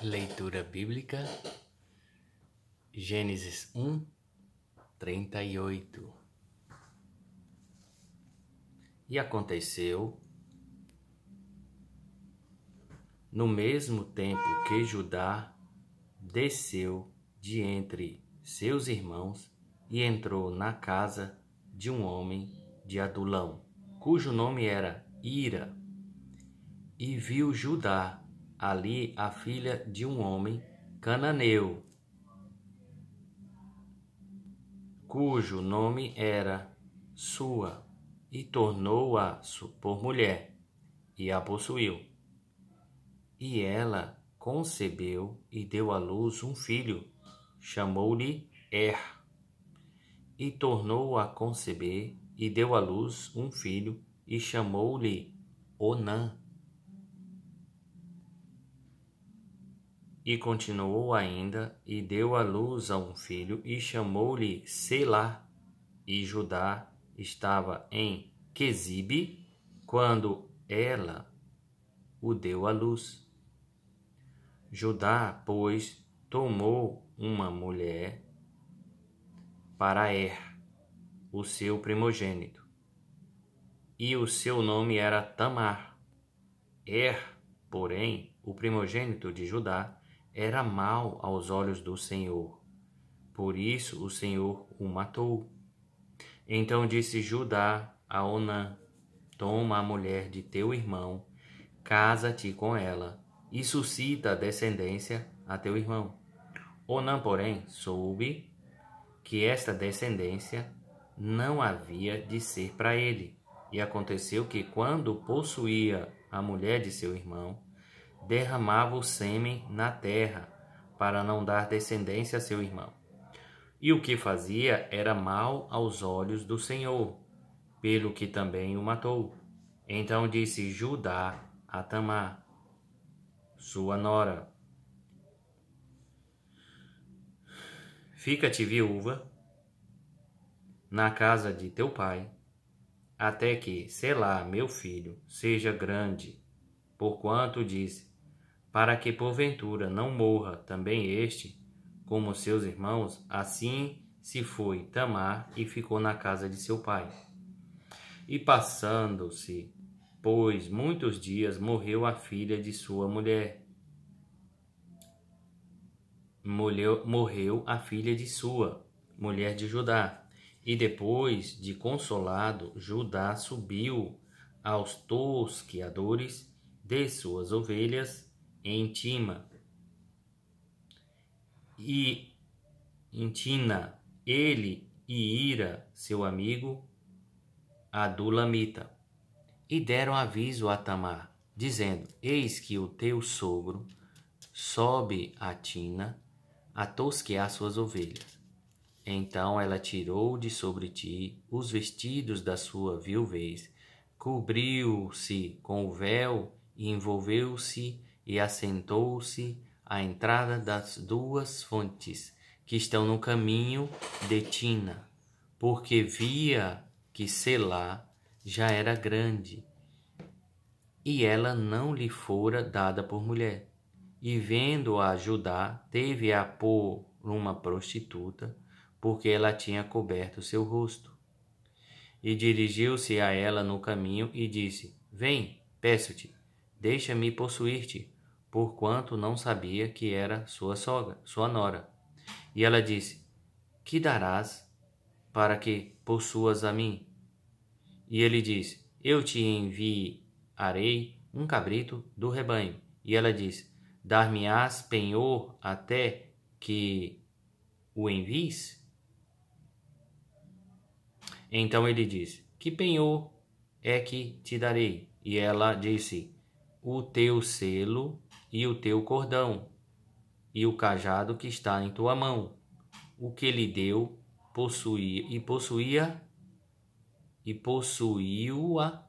Leitura bíblica, Gênesis 1:38. E aconteceu, no mesmo tempo que Judá desceu de entre seus irmãos e entrou na casa de um homem de Adulão, cujo nome era Ira, e viu Judá ali a filha de um homem cananeu, cujo nome era Sua, e tornou-a por mulher, e a possuiu. E ela concebeu e deu à luz um filho, chamou-lhe e tornou a conceber e deu à luz um filho, e chamou-lhe Onã. E continuou ainda, e deu à luz a um filho, e chamou-lhe Selá. E Judá estava em Quezibe, quando ela o deu à luz. Judá, pois, tomou uma mulher para o seu primogênito, e o seu nome era Tamar. Porém, o primogênito de Judá, era mau aos olhos do Senhor. Por isso o Senhor o matou. Então disse Judá a Onã: toma a mulher de teu irmão, casa-te com ela, e suscita descendência a teu irmão. Onã, porém, soube que esta descendência não havia de ser para ele. E aconteceu que, quando possuía a mulher de seu irmão, derramava o sêmen na terra, para não dar descendência a seu irmão. E o que fazia era mal aos olhos do Senhor, pelo que também o matou. Então disse Judá a Tamar, sua nora: fica-te viúva na casa de teu pai, até que Selá, meu filho, seja grande, porquanto disse, para que porventura não morra também este, como seus irmãos. Assim se foi Tamar e ficou na casa de seu pai. E passando-se, pois, muitos dias, morreu a filha de sua mulher. Morreu a filha de sua mulher de Judá. E depois de consolado, Judá subiu aos tosqueadores de suas ovelhas em Tima, e em Tina, ele e Ira, seu amigo, Adulamita, e deram aviso a Tamar, dizendo: eis que o teu sogro sobe a Tina a tosquear suas ovelhas. Então ela tirou de sobre ti os vestidos da sua viuvez, cobriu-se com o véu e envolveu-se e assentou-se à entrada das duas fontes que estão no caminho de Tina, porque via que Selá já era grande e ela não lhe fora dada por mulher. E vendo-a Judá, teve-a por uma prostituta, porque ela tinha coberto seu rosto. E dirigiu-se a ela no caminho e disse: vem, peço-te, deixa-me possuir-te, porquanto não sabia que era sua sogra, sua nora. E ela disse: que darás para que possuas a mim? E ele disse: eu te enviarei um cabrito do rebanho. E ela disse: dar-me-ás penhor até que o envies? Então ele disse: que penhor é que te darei? E ela disse: o teu selo e o teu cordão, e o cajado que está em tua mão. O que lhe deu possuiu-a,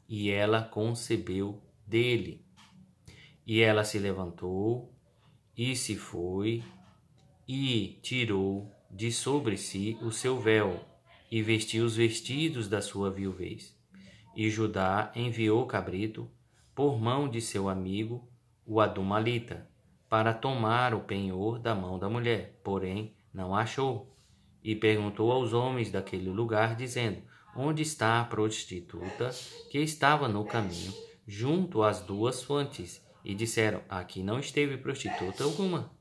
e ela concebeu dele. E ela se levantou e se foi, e tirou de sobre si o seu véu, e vestiu os vestidos da sua viuvez. E Judá enviou o cabrito por mão de seu amigo, o Adumalita, para tomar o penhor da mão da mulher, porém não achou. E perguntou aos homens daquele lugar, dizendo: Onde está a prostituta que estava no caminho, junto às duas fontes? E disseram: Aqui não esteve prostituta alguma.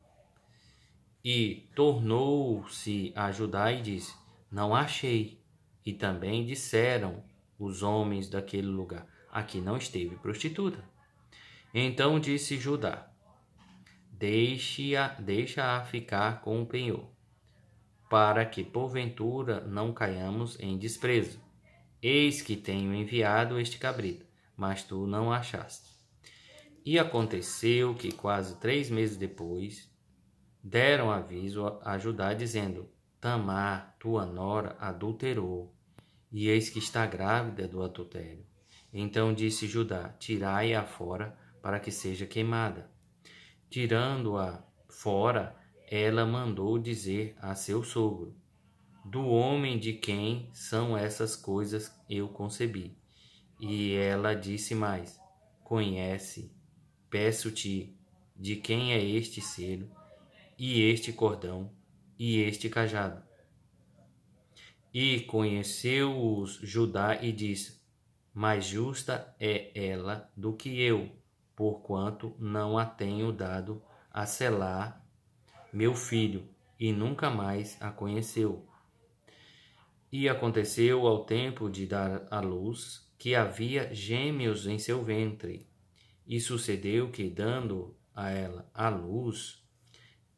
E tornou-se a Judá e disse: Não achei. E também disseram os homens daquele lugar: Aqui não esteve prostituta. Então disse Judá: Deixa-a ficar com o penhor, para que porventura não caiamos em desprezo. Eis que tenho enviado este cabrito, mas tu não achaste. E aconteceu que quase 3 meses depois, deram aviso a Judá, dizendo: Tamar, tua nora, adulterou, e eis que está grávida do adultério. Então disse Judá: Tirai-a fora, para que seja queimada. Tirando-a fora, ela mandou dizer a seu sogro: Do homem de quem são essas coisas eu concebi. E ela disse mais: Conhece, peço-te, de quem é este selo, e este cordão, e este cajado. E conheceu-os Judá e disse: Mais justa é ela do que eu, porquanto não a tenho dado a selar meu filho, e nunca mais a conheceu. E aconteceu ao tempo de dar à luz, que havia gêmeos em seu ventre. E sucedeu que, dando a ela a luz,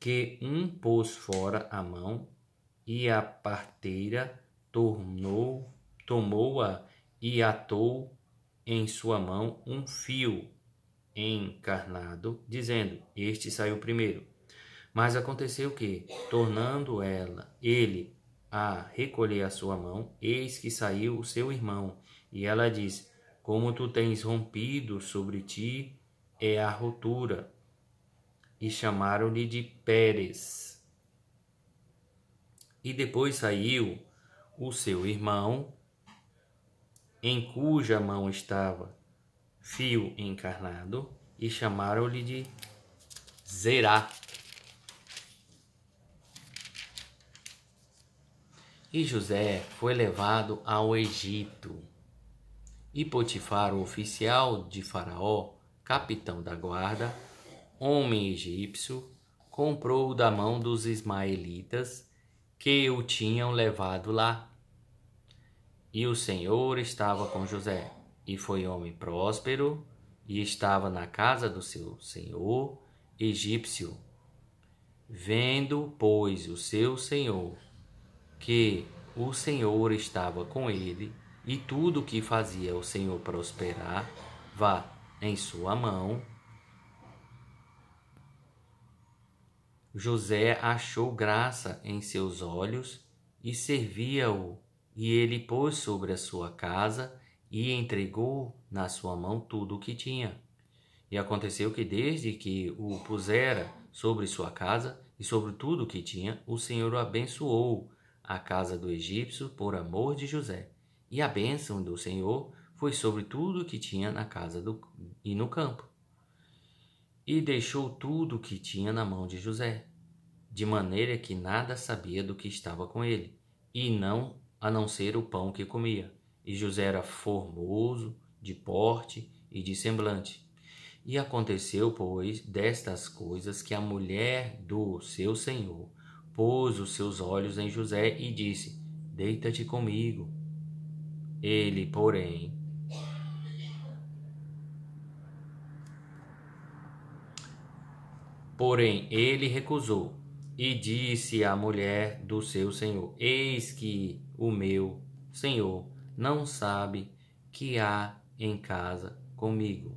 que um pôs fora a mão, e a parteira tomou-a e atou em sua mão um fio encarnado, dizendo: Este saiu primeiro. Mas aconteceu que, tornando ele a recolher a sua mão, eis que saiu o seu irmão. E ela disse: Como tu tens rompido, sobre ti é a rotura. E chamaram-lhe de Pérez. E depois saiu o seu irmão, em cuja mão estava fio encarnado, e chamaram-lhe de Zerá. E José foi levado ao Egito. E Potifar, o oficial de Faraó, capitão da guarda, homem egípcio, comprou-o da mão dos ismaelitas que o tinham levado lá. E o Senhor estava com José, e foi homem próspero, e estava na casa do seu senhor egípcio. Vendo, pois, o seu senhor que o Senhor estava com ele, e tudo o que fazia o Senhor prosperar, vá em sua mão, José achou graça em seus olhos e servia-o, e ele pôs sobre a sua casa e entregou na sua mão tudo o que tinha. E aconteceu que desde que o pusera sobre sua casa e sobre tudo o que tinha, o Senhor o abençoou a casa do egípcio por amor de José. E a bênção do Senhor foi sobre tudo o que tinha na casa e no campo. E deixou tudo o que tinha na mão de José, de maneira que nada sabia do que estava com ele, a não ser o pão que comia. E José era formoso, de porte e de semblante. E aconteceu, pois, destas coisas, que a mulher do seu senhor pôs os seus olhos em José e disse: Deita-te comigo. Ele, porém, ele recusou. E disse à mulher do seu senhor: Eis que o meu senhor não sabe que há em casa comigo,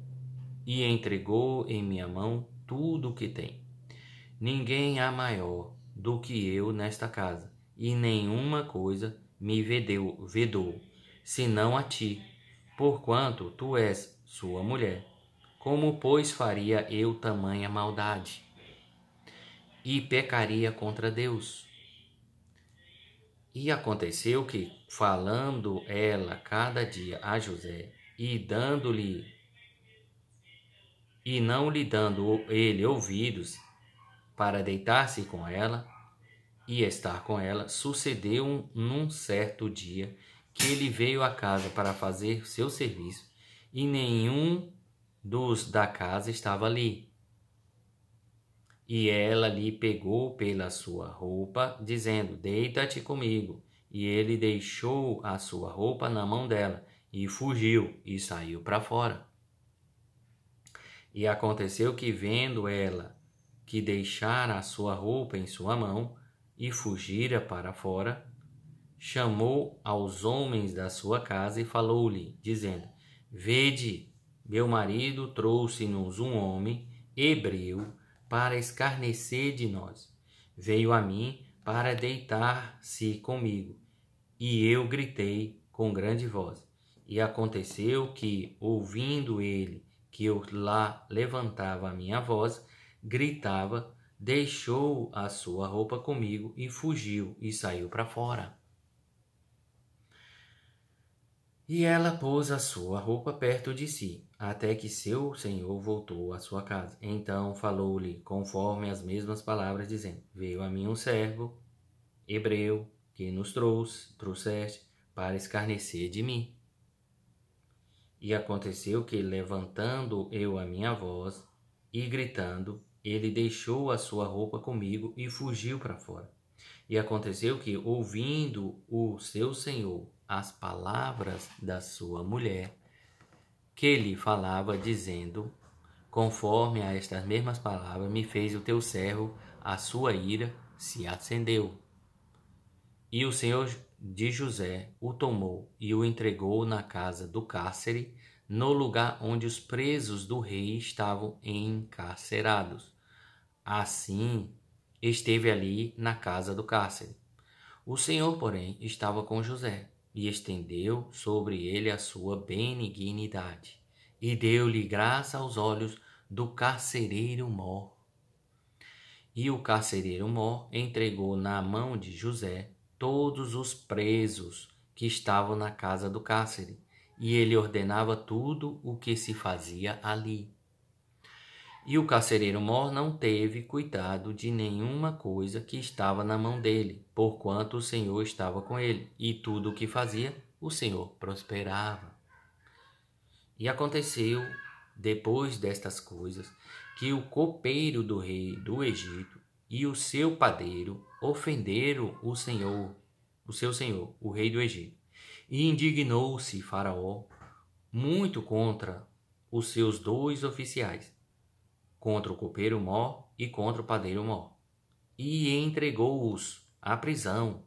e entregou em minha mão tudo o que tem. Ninguém há maior do que eu nesta casa, e nenhuma coisa me vedou, senão a ti, porquanto tu és sua mulher. Como, pois, faria eu tamanha maldade? E pecaria contra Deus. E aconteceu que, falando ela cada dia a José, e dando-lhe e não lhe dando ele ouvidos para deitar-se com ela e estar com ela, sucedeu num certo dia que ele veio à casa para fazer seu serviço, e nenhum dos da casa estava ali. E ela lhe pegou pela sua roupa, dizendo: Deita-te comigo. E ele deixou a sua roupa na mão dela, e fugiu, e saiu para fora. E aconteceu que, vendo ela que deixara a sua roupa em sua mão, e fugira para fora, chamou aos homens da sua casa e falou-lhe, dizendo: Vede, meu marido trouxe-nos um homem hebreu para escarnecer de nós. Veio a mim para deitar-se comigo, e eu gritei com grande voz. E aconteceu que, ouvindo ele que eu lá levantava a minha voz, gritava, deixou a sua roupa comigo e fugiu e saiu para fora. E ela pôs a sua roupa perto de si, até que seu senhor voltou à sua casa. Então falou-lhe conforme as mesmas palavras, dizendo: Veio a mim um servo hebreu que nos trouxeste para escarnecer de mim. E aconteceu que, levantando eu a minha voz e gritando, ele deixou a sua roupa comigo e fugiu para fora. E aconteceu que, ouvindo o seu senhor as palavras da sua mulher, que lhe falava, dizendo: Conforme a estas mesmas palavras me fez o teu servo, a sua ira se acendeu. E o Senhor de José o tomou e o entregou na casa do cárcere, no lugar onde os presos do rei estavam encarcerados. Assim, esteve ali na casa do cárcere. O Senhor, porém, estava com José e estendeu sobre ele a sua benignidade e deu-lhe graça aos olhos do carcereiro-mor. E o carcereiro-mor entregou na mão de José todos os presos que estavam na casa do cárcere, e ele ordenava tudo o que se fazia ali. E o carcereiro-mor não teve cuidado de nenhuma coisa que estava na mão dele, porquanto o Senhor estava com ele, e tudo o que fazia, o Senhor prosperava. E aconteceu, depois destas coisas, que o copeiro do rei do Egito e o seu padeiro ofenderam o seu senhor, o rei do Egito. E indignou-se Faraó muito contra os seus dois oficiais, contra o copeiro-mor e contra o padeiro-mor, e entregou-os à prisão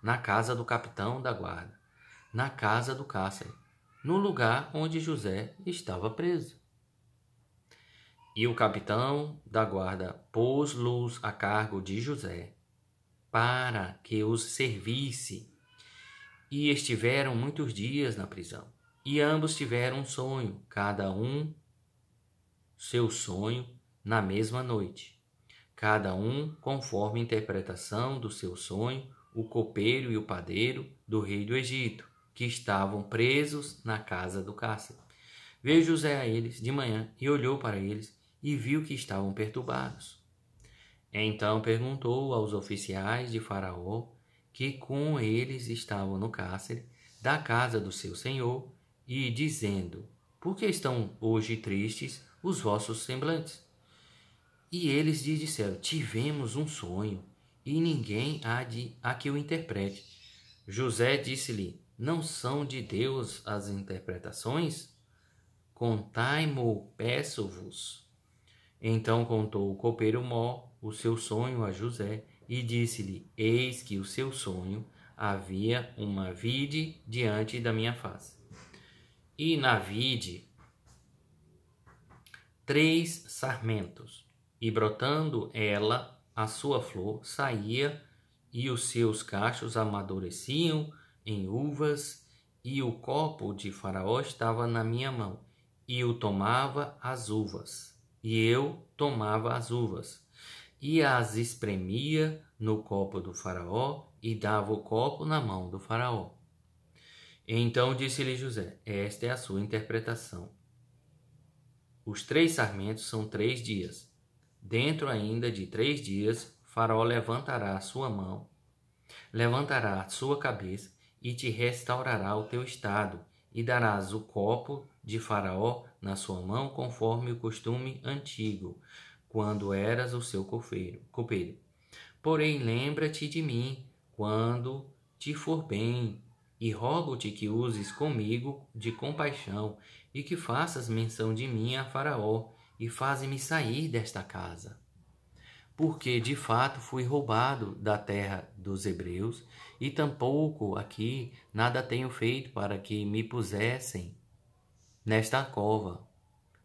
na casa do capitão da guarda, na casa do cárcere, no lugar onde José estava preso. E o capitão da guarda pôs-los a cargo de José, para que os servisse. E estiveram muitos dias na prisão. E ambos tiveram um sonho, cada um seu sonho, na mesma noite. Cada um conforme a interpretação do seu sonho, o copeiro e o padeiro do rei do Egito, que estavam presos na casa do cárcere. Veio José a eles de manhã e olhou para eles e viu que estavam perturbados. Então perguntou aos oficiais de Faraó, que com eles estavam no cárcere da casa do seu senhor, e dizendo: Por que estão hoje tristes os vossos semblantes? E eles lhe disseram: Tivemos um sonho, e ninguém há que o interprete. José disse-lhe: Não são de Deus as interpretações? Contai-mo, peço-vos. Então contou o copeiro-mor o seu sonho a José e disse-lhe: Eis que o seu sonho havia uma vide diante da minha face. E na vide 3 sarmentos, e brotando ela a sua flor saía, e os seus cachos amadureciam em uvas, e o copo de Faraó estava na minha mão, e eu tomava as uvas, e as espremia no copo do Faraó, e dava o copo na mão do Faraó. Então disse-lhe José: Esta é a sua interpretação. Os 3 sarmentos são 3 dias. Dentro ainda de 3 dias, Faraó levantará a sua mão, levantará a sua cabeça e te restaurará o teu estado, e darás o copo de Faraó na sua mão, conforme o costume antigo, quando eras o seu copeiro. Porém, lembra-te de mim quando te for bem, e rogo-te que uses comigo de compaixão, e que faças menção de mim a Faraó, e faze-me sair desta casa. Porque, de fato, fui roubado da terra dos hebreus, e tampouco aqui nada tenho feito para que me pusessem nesta cova.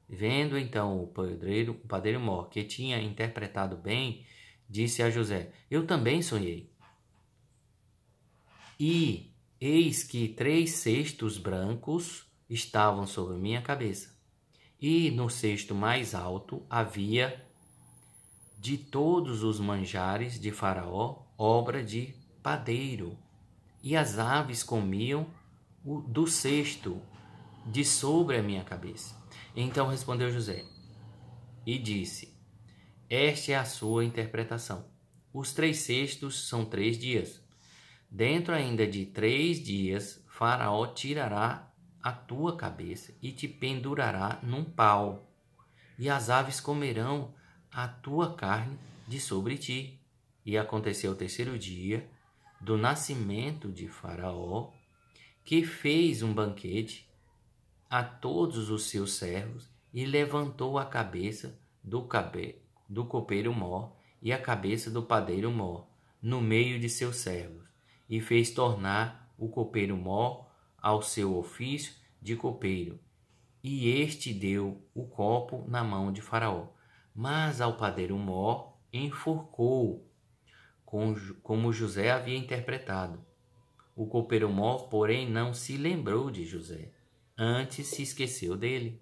Vendo então o padeiro Mor, que tinha interpretado bem, disse a José: Eu também sonhei. E eis que 3 cestos brancos estavam sobre minha cabeça. E no cesto mais alto havia de todos os manjares de Faraó, obra de padeiro. E as aves comiam do cesto de sobre a minha cabeça. Então respondeu José e disse: Esta é a sua interpretação. Os 3 cestos são 3 dias. Dentro ainda de 3 dias, Faraó tirará a tua cabeça e te pendurará num pau, e as aves comerão a tua carne de sobre ti. E aconteceu o 3º dia do nascimento de Faraó, que fez um banquete a todos os seus servos, e levantou a cabeça do copeiro Mor e a cabeça do padeiro Mor no meio de seus servos, e fez tornar o copeiro Mor ao seu ofício de copeiro. E este deu o copo na mão de Faraó. Mas ao padeiro Mor enforcou, como José havia interpretado. O copeiro Mor, porém, não se lembrou de José, antes se esqueceu dele.